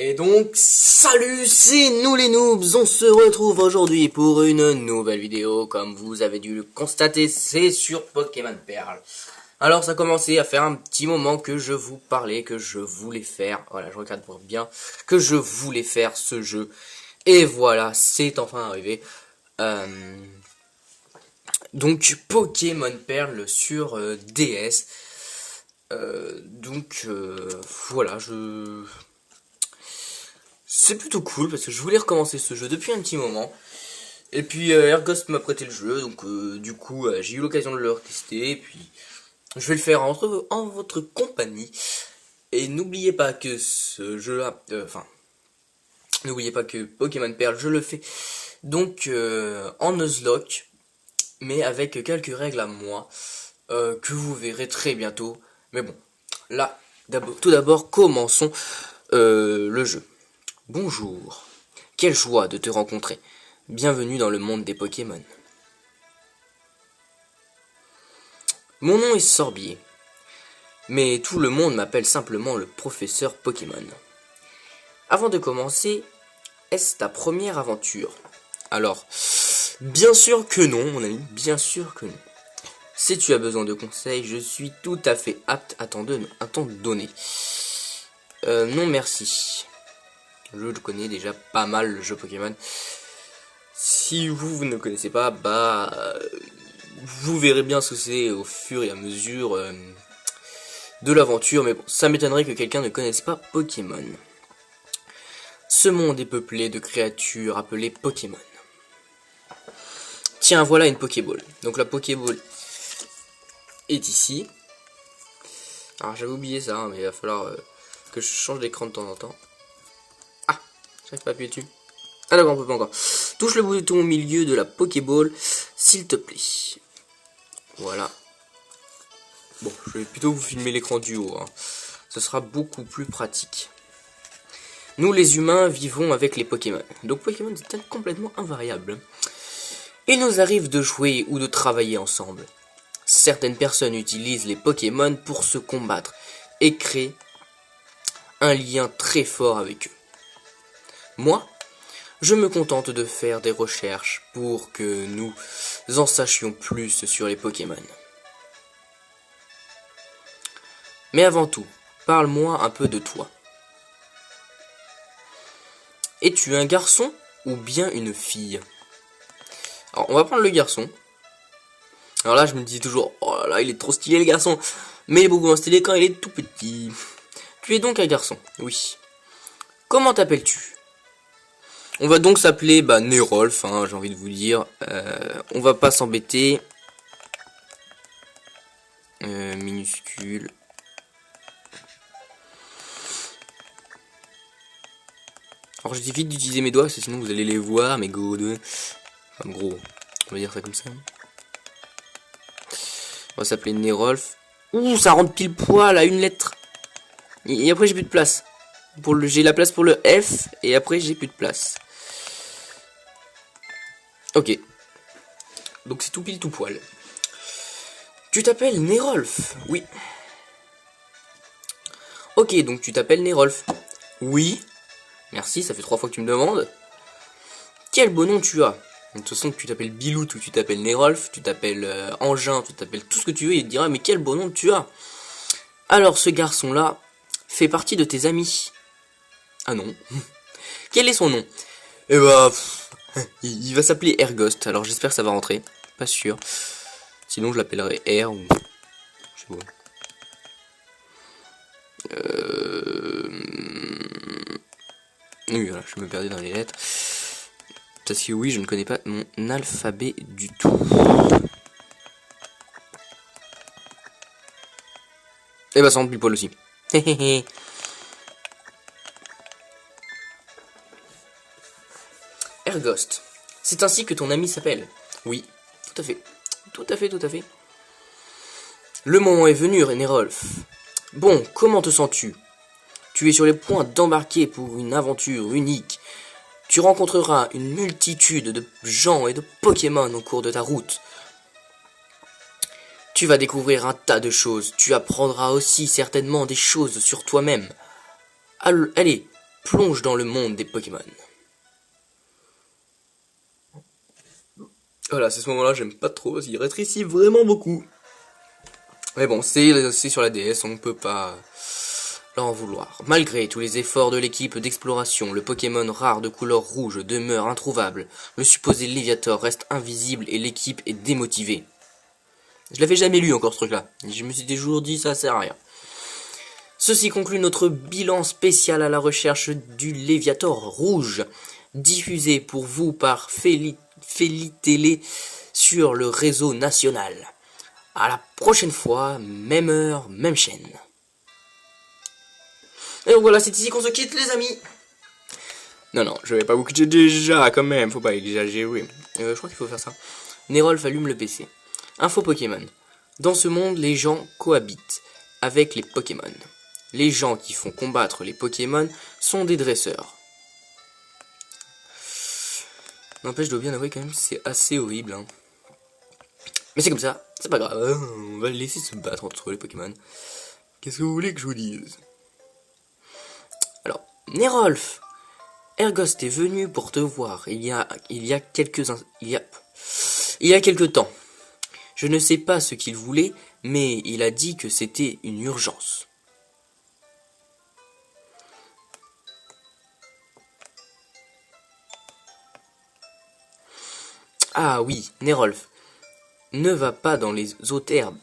Et donc, salut, c'est nous les noobs, on se retrouve aujourd'hui pour une nouvelle vidéo, comme vous avez dû le constater, c'est sur Pokémon Perle. Alors ça a commencé à faire un petit moment que je vous parlais, que je voulais faire, voilà, je regarde pour bien, que je voulais faire ce jeu. Et voilà, c'est enfin arrivé. Donc Pokémon Perle sur DS. Voilà, c'est plutôt cool parce que je voulais recommencer ce jeu depuis un petit moment. Et puis Ergost m'a prêté le jeu, donc du coup j'ai eu l'occasion de le retester. Et puis je vais le faire en votre compagnie. Et n'oubliez pas que ce jeu-là, n'oubliez pas que Pokémon Perle, je le fais donc en Nuzlocke, mais avec quelques règles à moi que vous verrez très bientôt. Mais bon, là, tout d'abord, commençons le jeu. Bonjour, quelle joie de te rencontrer. Bienvenue dans le monde des Pokémon. Mon nom est Sorbier, mais tout le monde m'appelle simplement le professeur Pokémon. Avant de commencer, est-ce ta première aventure? Alors, bien sûr que non, mon ami, bien sûr que non. Si tu as besoin de conseils, je suis tout à fait apte à t'en donner. Non merci. Je connais déjà pas mal le jeu Pokémon. Si vous ne connaissez pas, vous verrez bien ce que c'est au fur et à mesure de l'aventure. Mais bon, ça m'étonnerait que quelqu'un ne connaisse pas Pokémon. Ce monde est peuplé de créatures appelées Pokémon. Tiens, voilà une Pokéball. Donc la Pokéball est ici. Alors j'avais oublié ça, mais il va falloir que je change d'écran de temps en temps. Ah, j'arrive pas à appuyer dessus. Ah d'accord, on peut pas encore. Touche le bouton au milieu de la Pokéball, s'il te plaît. Voilà. Bon, je vais plutôt vous filmer l'écran du haut. Ce sera beaucoup plus pratique. Nous les humains vivons avec les Pokémon. Donc Pokémon c'est complètement invariable. Il nous arrive de jouer ou de travailler ensemble. Certaines personnes utilisent les Pokémon pour se combattre et créer un lien très fort avec eux. Moi, je me contente de faire des recherches pour que nous en sachions plus sur les Pokémon. Mais avant tout, parle-moi un peu de toi. Es-tu un garçon ou bien une fille? Alors, on va prendre le garçon. Alors là, je me dis toujours, oh là là, il est trop stylé le garçon. Mais il est beaucoup moins stylé quand il est tout petit. Tu es donc un garçon, oui. Comment t'appelles-tu? On va donc s'appeler Nerolf, j'ai envie de vous dire. On va pas s'embêter. Minuscule. Alors je j'évite d'utiliser mes doigts, parce que sinon vous allez les voir, mes godes. Enfin gros, on va dire ça comme ça. On va s'appeler Nerolf. Ouh, ça rentre pile poil à une lettre. Et après j'ai plus de place. J'ai la place pour le F, et après j'ai plus de place. Ok. Donc c'est tout pile tout poil. Tu t'appelles Nerolf? Oui. Ok, donc tu t'appelles Nerolf? Oui. Merci, ça fait 3 fois que tu me demandes. Quel beau nom tu as? De toute façon, que tu t'appelles Bilout ou tu t'appelles Nerolf, tu t'appelles Engin, tu t'appelles tout ce que tu veux, il te dira mais quel beau nom tu as. Alors ce garçon-là fait partie de tes amis? Ah non. Quel est son nom? Eh bah, il va s'appeler Ergost, alors j'espère que ça va rentrer. Pas sûr. Sinon je l'appellerai R ou... Je sais pas. Oui, voilà, je me perdais dans les lettres. Parce que oui, je ne connais pas mon alphabet du tout. Et bah ça rentre pile poil aussi. Ergost. C'est ainsi que ton ami s'appelle? Oui, tout à fait. Tout à fait, tout à fait. Le moment est venu, Nerolf. Bon, comment te sens-tu? Tu es sur les points d'embarquer pour une aventure unique. Tu rencontreras une multitude de gens et de Pokémon au cours de ta route. Tu vas découvrir un tas de choses. Tu apprendras aussi certainement des choses sur toi-même. Allez, plonge dans le monde des Pokémon. Voilà, c'est ce moment-là, j'aime pas trop, parce qu'il rétrécit vraiment beaucoup. Mais bon, c'est sur la DS, on ne peut pas leur en vouloir. Malgré tous les efforts de l'équipe d'exploration, le Pokémon rare de couleur rouge demeure introuvable. Le supposé Léviator reste invisible et l'équipe est démotivée. Je l'avais jamais lu encore ce truc-là. Je me suis toujours dit ça sert à rien. Ceci conclut notre bilan spécial à la recherche du Léviator rouge, diffusé pour vous par Télé sur le réseau national. À la prochaine fois, même heure, même chaîne. Et donc voilà, c'est ici qu'on se quitte les amis. Non, je vais pas vous quitter déjà quand même, faut pas exagérer. Je crois qu'il faut faire ça. Nerolf allume le PC. Info Pokémon. Dans ce monde, les gens cohabitent avec les Pokémon. Les gens qui font combattre les Pokémon sont des dresseurs. N'empêche, je dois bien avouer quand même, c'est assez horrible. Hein. Mais c'est comme ça, c'est pas grave, on va laisser se battre entre les Pokémon. Qu'est-ce que vous voulez que je vous dise? Alors, Nerolf, Ergost est venu pour te voir il y a quelques temps. Je ne sais pas ce qu'il voulait, mais il a dit que c'était une urgence. Ah oui, Nerolf, ne va pas dans les hautes herbes.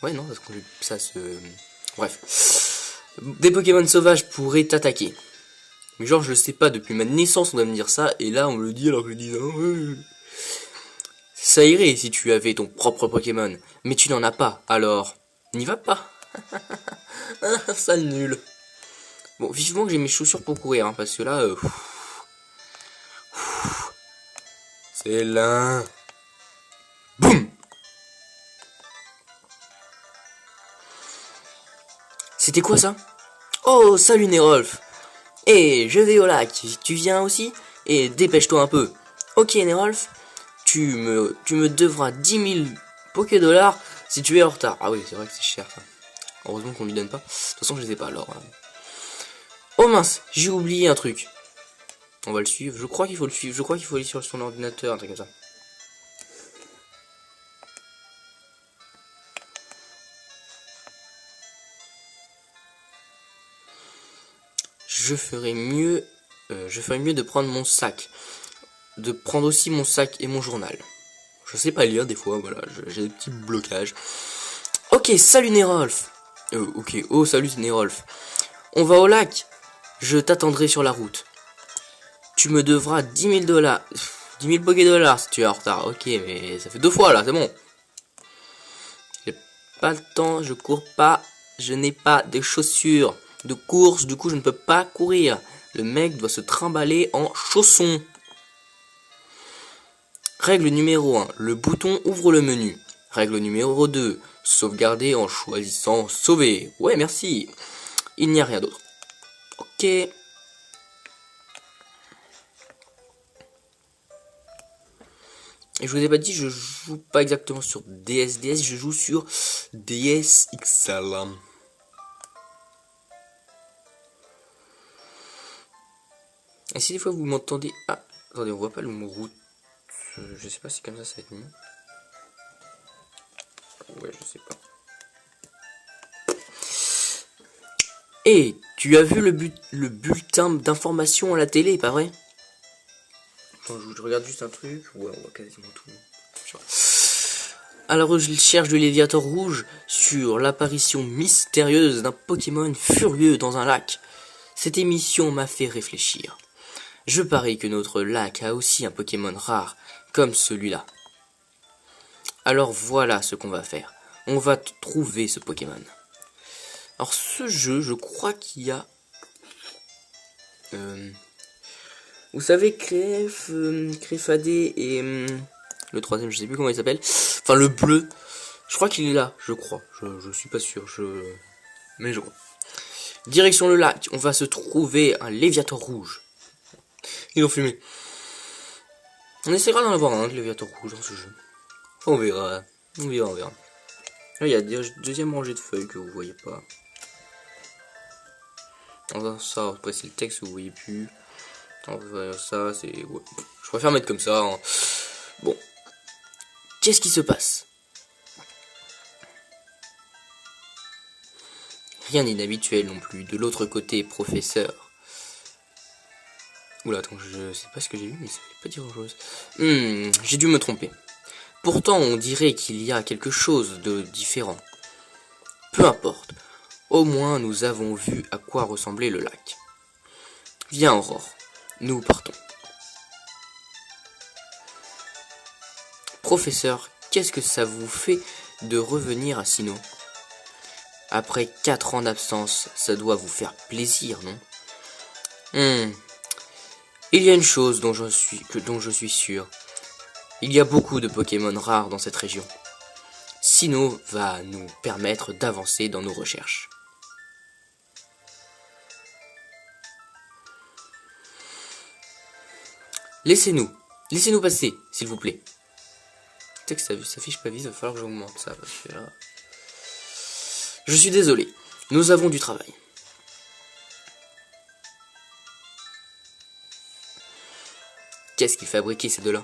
Ouais, non, ça se... Bref. Des Pokémon sauvages pourraient t'attaquer. Mais genre, je sais pas, depuis ma naissance, on doit me dire ça, et là, on me le dit alors que je dis... Oh, ça irait si tu avais ton propre Pokémon, mais tu n'en as pas, alors... N'y va pas. Sale nul. Bon, vivement que j'ai mes chaussures pour courir, hein, parce que là... C'est là. Boum. C'était quoi ça? Oh, salut Nerolf. Eh, je vais au lac. Tu viens aussi? Et dépêche-toi un peu. Ok Nerolf, tu me devras 10 000 Pokédollars si tu es en retard. Ah oui, c'est vrai que c'est cher ça. Heureusement qu'on lui donne pas. De toute façon, je les ai pas alors. Oh mince, j'ai oublié un truc. On va le suivre. Je crois qu'il faut le suivre. Je crois qu'il faut aller sur son ordinateur, un truc comme ça. Je ferais mieux de prendre mon sac. De prendre aussi mon sac et mon journal. Je sais pas lire des fois, voilà, j'ai des petits blocages. Ok, salut Nerolf. Oh salut Nerolf. On va au lac. Je t'attendrai sur la route. Tu me devras 10 000 $. 10 000 Pokédollars si tu es en retard. Ok, mais ça fait 2 fois là, c'est bon. J'ai pas le temps, je cours pas. Je n'ai pas de chaussures de course, du coup je ne peux pas courir. Le mec doit se trimballer en chaussons. Règle numéro 1, le bouton ouvre le menu. Règle numéro 2, sauvegarder en choisissant sauver. Ouais, merci. Il n'y a rien d'autre. Ok. Et je vous ai pas dit, je joue pas exactement sur DS, je joue sur DS XL. Et si des fois vous m'entendez... Ah, attendez, on voit pas le mot route. Je sais pas si comme ça va être mieux. Ouais, je sais pas. Et tu as vu le bulletin d'information à la télé, pas vrai? Attends, je regarde juste un truc. Ouais, on voit quasiment tout. Alors je cherche le Léviator rouge sur l'apparition mystérieuse d'un Pokémon furieux dans un lac. Cette émission m'a fait réfléchir. Je parie que notre lac a aussi un Pokémon rare, comme celui-là. Alors voilà ce qu'on va faire. On va trouver ce Pokémon. Alors ce jeu, je crois qu'il y a... vous savez, Créfadé et... le troisième, je sais plus comment il s'appelle. Enfin, le bleu. Je crois qu'il est là, je crois. Je suis pas sûr, mais je crois. Direction le lac, on va se trouver un Léviator rouge. Ils ont fumé. On essaiera d'en avoir un de Léviator rouge dans ce jeu. On verra. On verra. Là, il y a deuxième rangée de feuilles que vous voyez pas. Enfin, ça, après c'est le texte, vous voyez plus. Enfin, ça, c'est... Ouais. Je préfère mettre comme ça. Hein. Bon. Qu'est-ce qui se passe? Rien d'inhabituel non plus. De l'autre côté, professeur. Oula, attends, je sais pas ce que j'ai vu, mais ça veut pas dire grand chose. J'ai dû me tromper. Pourtant, on dirait qu'il y a quelque chose de différent. Peu importe. Au moins, nous avons vu à quoi ressemblait le lac. Viens, Aurore. Nous partons. Professeur, qu'est-ce que ça vous fait de revenir à Sinnoh? Après 4 ans d'absence, ça doit vous faire plaisir, non? Il y a une chose dont je suis sûr. Il y a beaucoup de Pokémon rares dans cette région. Sinnoh va nous permettre d'avancer dans nos recherches. Laissez-nous passer, s'il vous plaît. Tu sais que ça s'affiche pas vite, il va falloir que j'augmente ça, parce que là... Je suis désolé, nous avons du travail. Qu'est-ce qui fabriquait ces deux-là?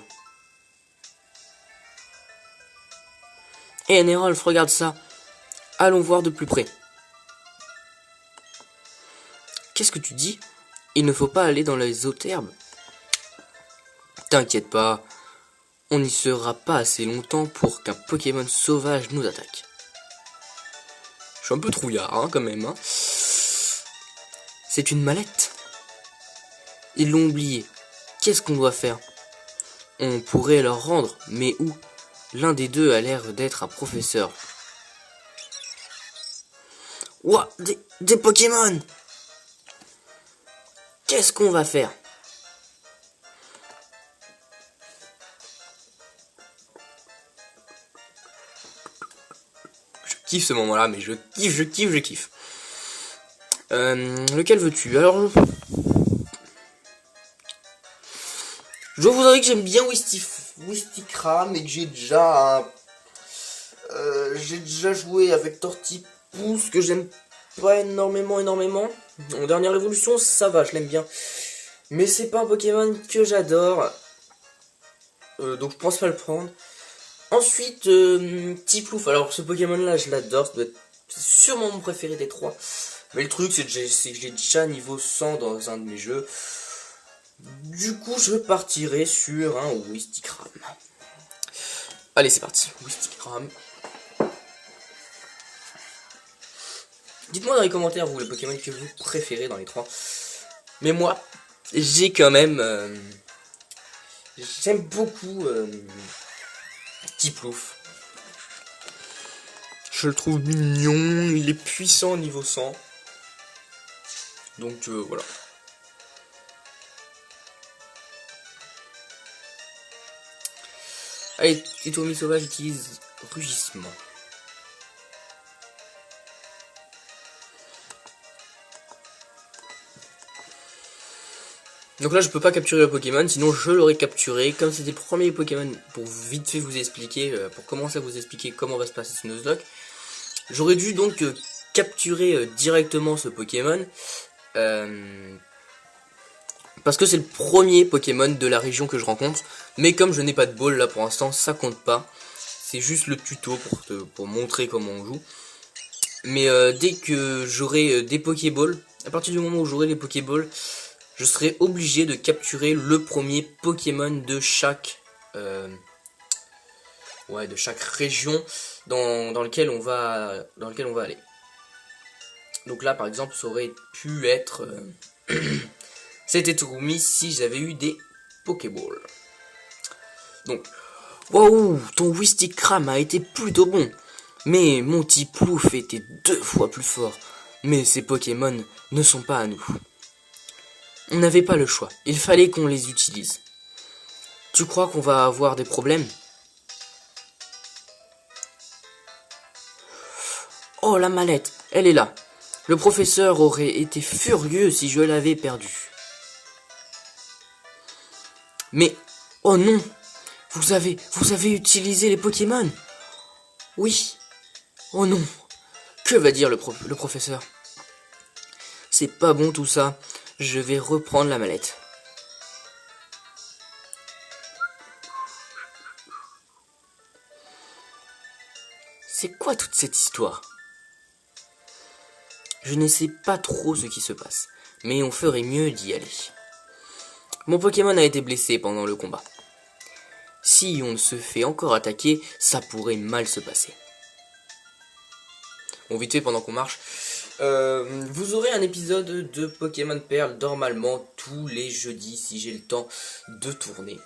Hé, Nerolf, regarde ça. Allons voir de plus près. Qu'est-ce que tu dis? Il ne faut pas aller dans les eaux herbes. T'inquiète pas, on n'y sera pas assez longtemps pour qu'un Pokémon sauvage nous attaque. Je suis un peu trouillard, hein, quand même. Hein. C'est une mallette. Ils l'ont oublié. Qu'est-ce qu'on doit faire? On pourrait leur rendre, mais où? L'un des deux a l'air d'être un professeur. Ouah, des Pokémon! Qu'est-ce qu'on va faire? Je kiffe ce moment-là, mais je kiffe. Lequel veux-tu? Alors, je vous avouer que j'aime bien Wistikram et que j'ai déjà joué avec Tortipousse que j'aime pas énormément. En dernière évolution, ça va, je l'aime bien. Mais c'est pas un Pokémon que j'adore. Donc je pense pas le prendre. Ensuite, Tiplouf. Alors ce Pokémon là, je l'adore. C'est sûrement mon préféré des trois. Mais le truc, c'est que j'ai déjà niveau 100 dans un de mes jeux. Du coup, je partirai sur un Wistikram. Allez, c'est parti. Wistikram. Dites-moi dans les commentaires, vous, les Pokémon que vous préférez dans les trois. Mais moi, j'ai quand même... j'aime beaucoup Tiplouf. Je le trouve mignon, il est puissant niveau 100. Donc voilà. Allez, Titomi sauvage utilise rugissement. Donc là je peux pas capturer le Pokémon, sinon je l'aurais capturé. Comme c'était le premier Pokémon, pour vite fait vous expliquer, pour commencer à vous expliquer comment va se passer ce Nuzlocke, j'aurais dû donc capturer directement ce Pokémon. Parce que c'est le premier Pokémon de la région que je rencontre. Mais comme je n'ai pas de ball là pour l'instant, ça compte pas. C'est juste le tuto pour montrer comment on joue. Mais dès que j'aurai des Pokéballs, à partir du moment où j'aurai les Pokéballs, je serai obligé de capturer le premier Pokémon de chaque région dans lequel on va aller. Donc là par exemple ça aurait pu être c'était Turumi si j'avais eu des Pokéballs. Donc waouh, ton Wistikram a été plutôt bon. Mais mon Tiplouf était 2 fois plus fort. Mais ces Pokémon ne sont pas à nous. On n'avait pas le choix, il fallait qu'on les utilise. Tu crois qu'on va avoir des problèmes? Oh, la mallette, elle est là. Le professeur aurait été furieux si je l'avais perdue. Mais, oh non, vous avez utilisé les Pokémon? Oui. Oh non, que va dire le professeur? c'est pas bon tout ça. Je vais reprendre la mallette. C'est quoi toute cette histoire? Je ne sais pas trop ce qui se passe, mais on ferait mieux d'y aller. Mon Pokémon a été blessé pendant le combat. Si on se fait encore attaquer, ça pourrait mal se passer. Bon, vite fait, pendant qu'on marche, vous aurez un épisode de Pokémon Perle normalement tous les jeudis si j'ai le temps de tourner.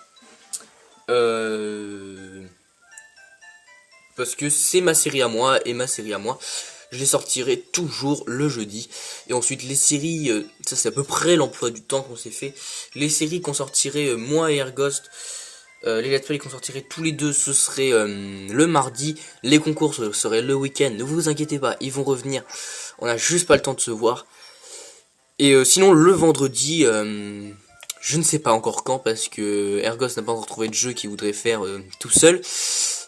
Parce que c'est ma série à moi, et ma série à moi, je les sortirai toujours le jeudi. Et ensuite les séries, ça c'est à peu près l'emploi du temps qu'on s'est fait. Les séries qu'on sortirait, moi et Ergost, les let's play qu'on sortirait tous les deux, ce serait le mardi. Les concours seraient le week-end, ne vous inquiétez pas, ils vont revenir. On a juste pas le temps de se voir. Et sinon le vendredi, je ne sais pas encore quand, parce que Ergost n'a pas encore trouvé de jeu qu'il voudrait faire tout seul.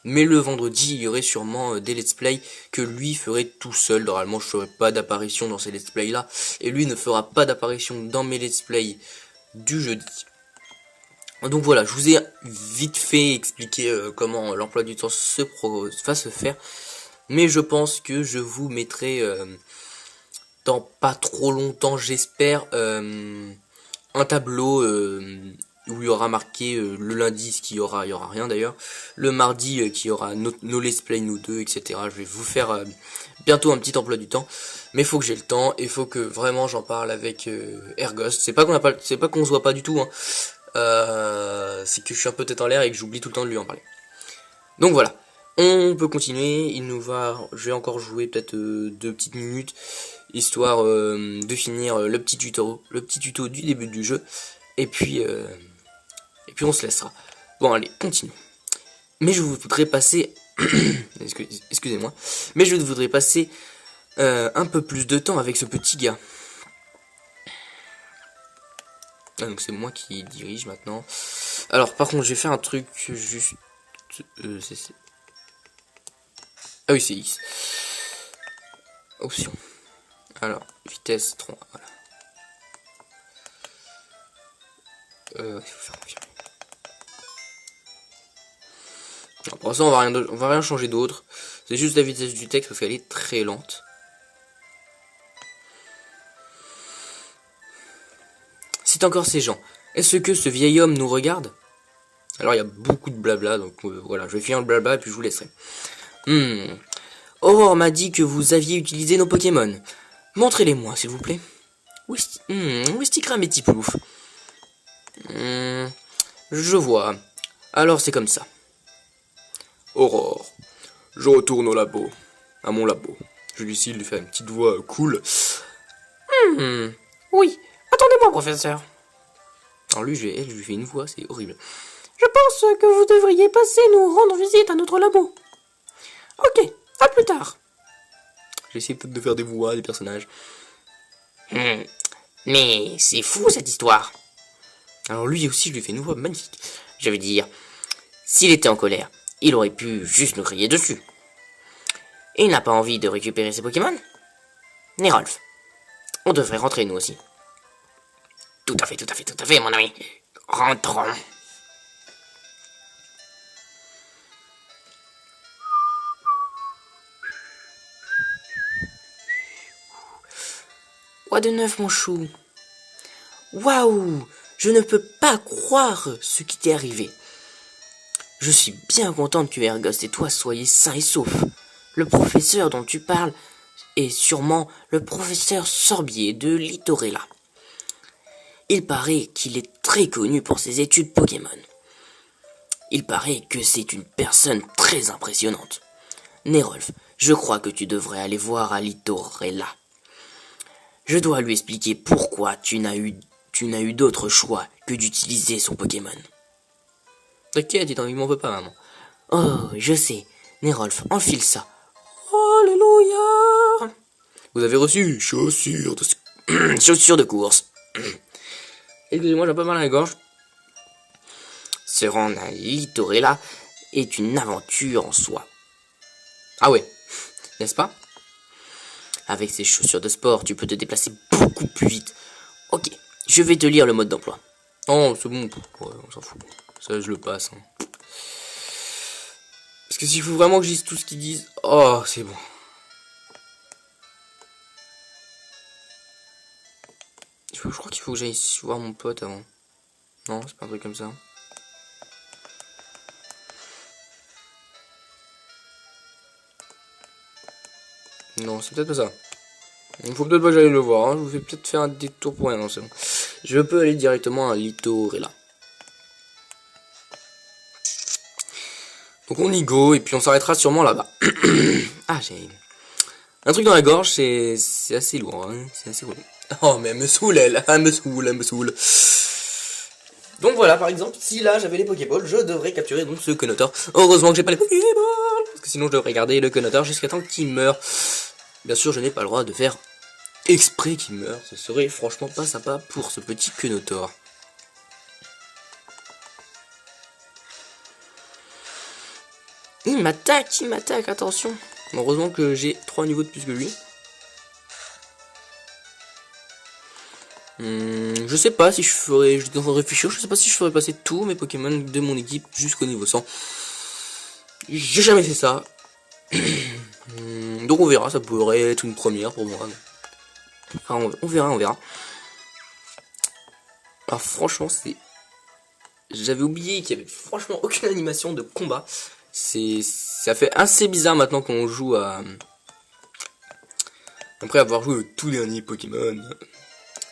Mais le vendredi, il y aurait sûrement des let's play que lui ferait tout seul. Normalement, je ferai pas d'apparition dans ces let's play là. Et lui ne fera pas d'apparition dans mes let's play du jeudi. Donc voilà, je vous ai vite fait expliquer comment l'emploi du temps va se faire. Mais je pense que je vous mettrai dans pas trop longtemps, j'espère, un tableau où il y aura marqué le lundi ce qu'il y aura rien d'ailleurs, le mardi qui aura nos let's play nous deux, etc. Je vais vous faire bientôt un petit emploi du temps, mais faut que j'ai le temps et faut que vraiment j'en parle avec Ergost. C'est pas qu'on se voit pas du tout, hein. C'est que je suis un peu tête en l'air et que j'oublie tout le temps de lui en parler. Donc voilà, on peut continuer. Je vais encore jouer peut-être 2 petites minutes histoire de finir le petit tuto du début du jeu. Et puis on se laissera. Bon allez, continue. Mais je voudrais passer excusez-moi. Mais je voudrais passer un peu plus de temps avec ce petit gars. Ah, donc c'est moi qui dirige maintenant. Alors par contre je vais faire un truc juste... Ah oui c'est X. Option. Alors, vitesse 3, voilà. Il faut faire confirmer. Alors, pour l'instant on va rien changer d'autre. C'est juste la vitesse du texte parce qu'elle est très lente. C'est encore ces gens. Est-ce que ce vieil homme nous regarde? Alors il y a beaucoup de blabla, donc voilà, je vais finir le blabla et puis je vous laisserai. Aurore m'a dit que vous aviez utilisé nos Pokémon. Montrez-les-moi, s'il vous plaît. Où est-ce qu'il crame mes petits pouloufs? Je vois. Alors c'est comme ça. Aurore, je retourne au labo. À mon labo. Je lui de lui faire une petite voix cool. Oui, attendez-moi, professeur. Alors lui, je lui fais une voix, c'est horrible. Je pense que vous devriez passer nous rendre visite à notre labo. Ok, à plus tard. J'essaie peut-être de faire des voix, des personnages. Mais c'est fou cette histoire. Alors lui aussi, je lui fais une voix magnifique. Je veux dire, s'il était en colère, il aurait pu juste nous crier dessus. Il n'a pas envie de récupérer ses Pokémon? Nérolf, on devrait rentrer nous aussi. Tout à fait, mon ami. Rentrons. Quoi de neuf, mon chou? Waouh! Je ne peux pas croire ce qui t'est arrivé. Je suis bien contente que Ergost et toi soyez sains et saufs. Le professeur dont tu parles est sûrement le professeur Sorbier de Litorella. Il paraît qu'il est très connu pour ses études Pokémon. Il paraît que c'est une personne très impressionnante. Nérolf, je crois que tu devrais aller voir à Litorella. Je dois lui expliquer pourquoi tu n'as eu d'autre choix que d'utiliser son Pokémon. T'inquiète, il m'en veut pas, maman. Oh, je sais. Nérolf, enfile ça. Alléluia. Vous avez reçu chaussures de course. Excusez-moi, j'ai un peu mal à la gorge. Se rendre à Litorella est une aventure en soi. Ah ouais, n'est-ce pas? Avec ces chaussures de sport, tu peux te déplacer beaucoup plus vite. Ok, je vais te lire le mode d'emploi. Oh, c'est bon, ouais, on s'en fout. Ça, je le passe. Hein. Parce que s'il faut vraiment que je dise tout ce qu'ils disent... Oh, c'est bon. Je crois qu'il faut que j'aille voir mon pote avant. Non, c'est pas un truc comme ça. Non, c'est peut-être pas ça. Il faut peut-être pas que j'aille le voir. Hein. Je vous fais peut-être faire un détour pour rien. Non, c'est bon. Je peux aller directement à Litorella. Donc on y go et puis on s'arrêtera sûrement là-bas. Ah, j'ai un truc dans la gorge, c'est assez lourd. Hein. C'est assez relou. Oh, mais elle me saoule, elle me saoule, elle me saoule. Donc voilà, par exemple, si là j'avais les Pokéballs, je devrais capturer donc ce Conotor. Heureusement que j'ai pas les Pokéballs, parce que sinon je devrais garder le Conotor jusqu'à temps qu'il meure. Bien sûr, je n'ai pas le droit de faire exprès qu'il meure. Ce serait franchement pas sympa pour ce petit Conotor. Il m'attaque, attention. Heureusement que j'ai 3 niveaux de plus que lui. Je sais pas si je ferais, j'étais en train de réfléchir, je sais pas si je ferais passer tous mes Pokémon de mon équipe jusqu'au niveau 100. J'ai jamais fait ça. Donc on verra, ça pourrait être une première pour moi. Enfin, on verra. Alors franchement, j'avais oublié qu'il y avait franchement aucune animation de combat. Ça fait assez bizarre maintenant qu'on joue à... Après avoir joué au tout dernier Pokémon.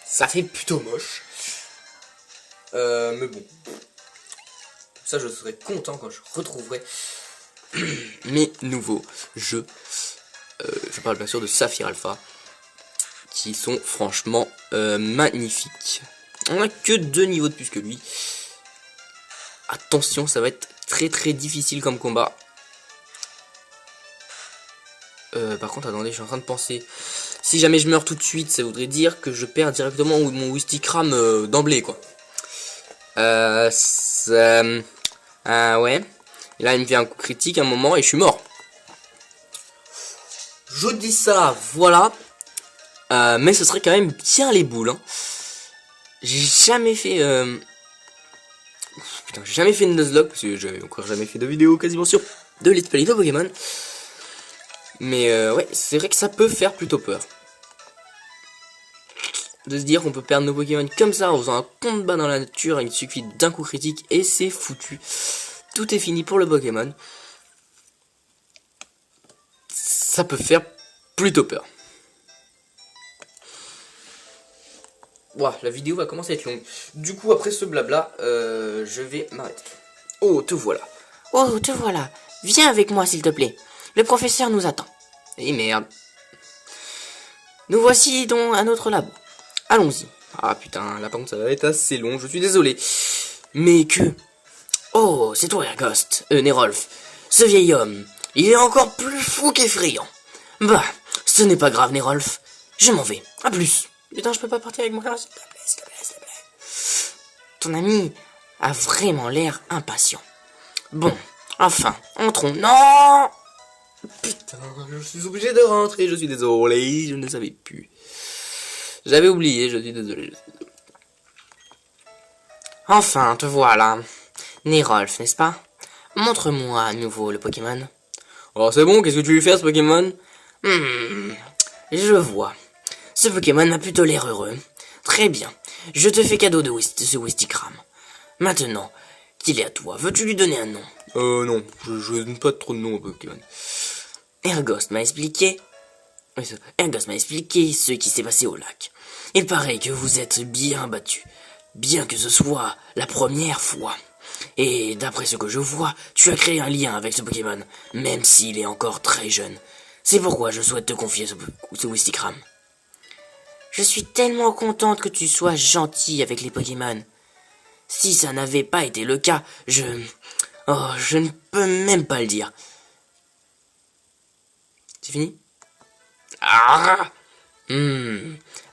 Ça fait plutôt moche. Mais bon. Ça, je serais content quand je retrouverai mes nouveaux jeux. Je parle bien sûr de Saphir Alpha. Qui sont franchement magnifiques. On a que 2 niveaux de plus que lui. Attention, ça va être très difficile comme combat. Par contre, attendez, je suis en train de penser. Si jamais je meurs tout de suite, ça voudrait dire que je perds directement mon Wistikram d'emblée, quoi. Ouais. Et là, il me fait un coup critique à un moment et je suis mort. Je dis ça, voilà. Mais ce serait quand même bien les boules. Hein. J'ai jamais fait... Putain, j'ai jamais fait une Nuzlocke, parce que j'avais encore jamais fait de vidéo quasiment sur de Let's Play de Pokémon. Mais ouais, c'est vrai que ça peut faire plutôt peur. De se dire qu'on peut perdre nos Pokémon comme ça en faisant un combat dans la nature, il suffit d'un coup critique et c'est foutu. Tout est fini pour le Pokémon. Ça peut faire plutôt peur. Ouah, la vidéo va commencer à être longue. Du coup, après ce blabla, je vais m'arrêter. Oh, te voilà. Oh, te voilà. Viens avec moi, s'il te plaît. Le professeur nous attend. Eh merde. Nous voici dans un autre labo. Allons-y. Ah putain, là par contre ça va être assez long, je suis désolé. Mais que... Oh, c'est toi, Ergost. Nerolf. Ce vieil homme, il est encore plus fou qu'effrayant. Bah, ce n'est pas grave, Nerolf. Je m'en vais. À plus. Putain, je peux pas partir avec mon frère, s'il te plaît, s'il te plaît, s'il te plaît. Ton ami a vraiment l'air impatient. Bon, enfin, entrons. Non! Putain, je suis obligé de rentrer, je suis désolé, je ne savais plus. J'avais oublié, je suis désolé. Enfin, te voilà. Nerolf, n'est-ce pas? Montre-moi à nouveau le Pokémon. Oh, c'est bon, qu'est-ce que tu lui fais à ce Pokémon? Je vois. Ce Pokémon a plutôt l'air heureux. Très bien. Je te fais cadeau de ce Wistikram. Maintenant qu'il est à toi, veux-tu lui donner un nom? Non, je donne pas trop de nom au Pokémon. Ergost m'a expliqué ce qui s'est passé au lac. Il paraît que vous êtes bien battu, bien que ce soit la première fois. Et d'après ce que je vois, tu as créé un lien avec ce Pokémon, même s'il est encore très jeune. C'est pourquoi je souhaite te confier ce Wistikram. Je suis tellement contente que tu sois gentil avec les Pokémon. Si ça n'avait pas été le cas, je ne peux même pas le dire. C'est fini?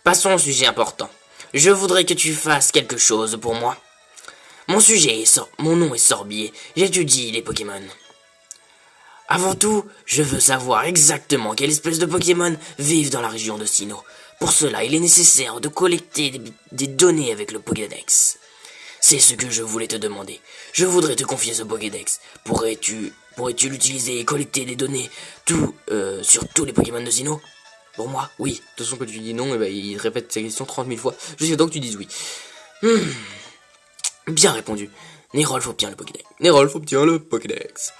Passons au sujet important. Je voudrais que tu fasses quelque chose pour moi. Mon nom est Sorbier. J'étudie les Pokémon. Avant tout, je veux savoir exactement quelle espèce de Pokémon vivent dans la région de Sinnoh. Pour cela, il est nécessaire de collecter des données avec le Pokédex. C'est ce que je voulais te demander. Je voudrais te confier ce Pokédex. Pourrais-tu l'utiliser et collecter des données sur tous les Pokémon de Sinnoh? Pour moi, oui. De toute façon, quand tu dis non, il répète sa question 30 000 fois, jusqu'à temps que tu dises oui. Bien répondu. Nerolf obtient le Pokédex. Nerolf obtient le Pokédex.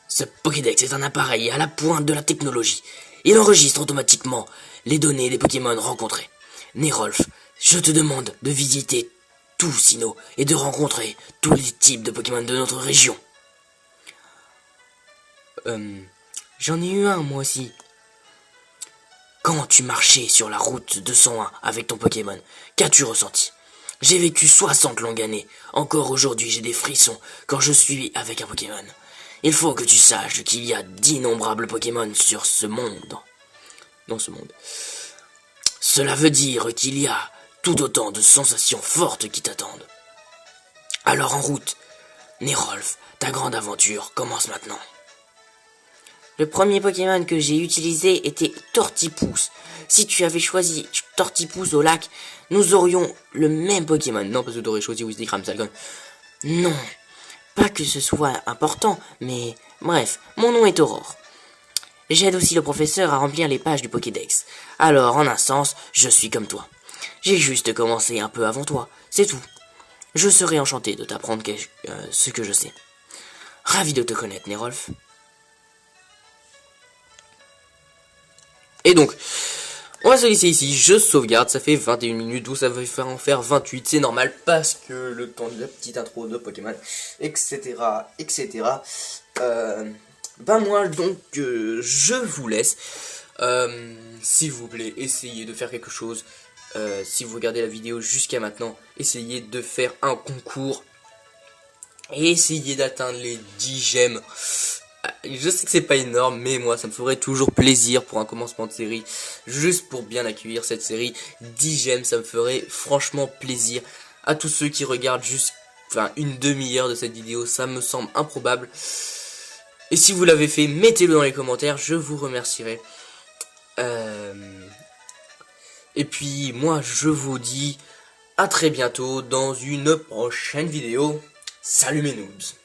Ce Pokédex est un appareil à la pointe de la technologie. Il enregistre automatiquement les données des Pokémon rencontrés. Nerolf, je te demande de visiter tout Sinnoh et de rencontrer tous les types de Pokémon de notre région. J'en ai eu un, moi aussi. Quand tu marchais sur la route 201 avec ton Pokémon, qu'as-tu ressenti? J'ai vécu 60 longues années. Encore aujourd'hui, j'ai des frissons quand je suis avec un Pokémon. Il faut que tu saches qu'il y a d'innombrables Pokémon sur ce monde. Dans ce monde. Cela veut dire qu'il y a tout autant de sensations fortes qui t'attendent. Alors en route, Nerolf, ta grande aventure commence maintenant. Le premier Pokémon que j'ai utilisé était Tortipousse. Si tu avais choisi Tortipousse au lac, nous aurions le même Pokémon. Non, parce que tu aurais choisi Wistikram, Salgon. Non, pas que ce soit important, mais bref, mon nom est Aurore. J'aide aussi le professeur à remplir les pages du Pokédex. Alors, en un sens, je suis comme toi. J'ai juste commencé un peu avant toi, c'est tout. Je serai enchanté de t'apprendre ce que je sais. Ravi de te connaître, Nerolf. Et donc, on va se laisser ici, je sauvegarde, ça fait 21 minutes, donc ça va faire en faire 28, c'est normal, parce que le temps de la petite intro de Pokémon, etc., etc. Moi, donc, je vous laisse. S'il vous plaît, essayez de faire quelque chose. Si vous regardez la vidéo jusqu'à maintenant, essayez de faire un concours. Et essayez d'atteindre les 10 gemmes. Je sais que c'est pas énorme, mais moi ça me ferait toujours plaisir pour un commencement de série, juste pour bien accueillir cette série. 10 gemmes, ça me ferait franchement plaisir. À tous ceux qui regardent juste une demi-heure de cette vidéo, ça me semble improbable. Et si vous l'avez fait, mettez-le dans les commentaires, je vous remercierai. Et puis moi je vous dis à très bientôt dans une prochaine vidéo. Salut mes noobs.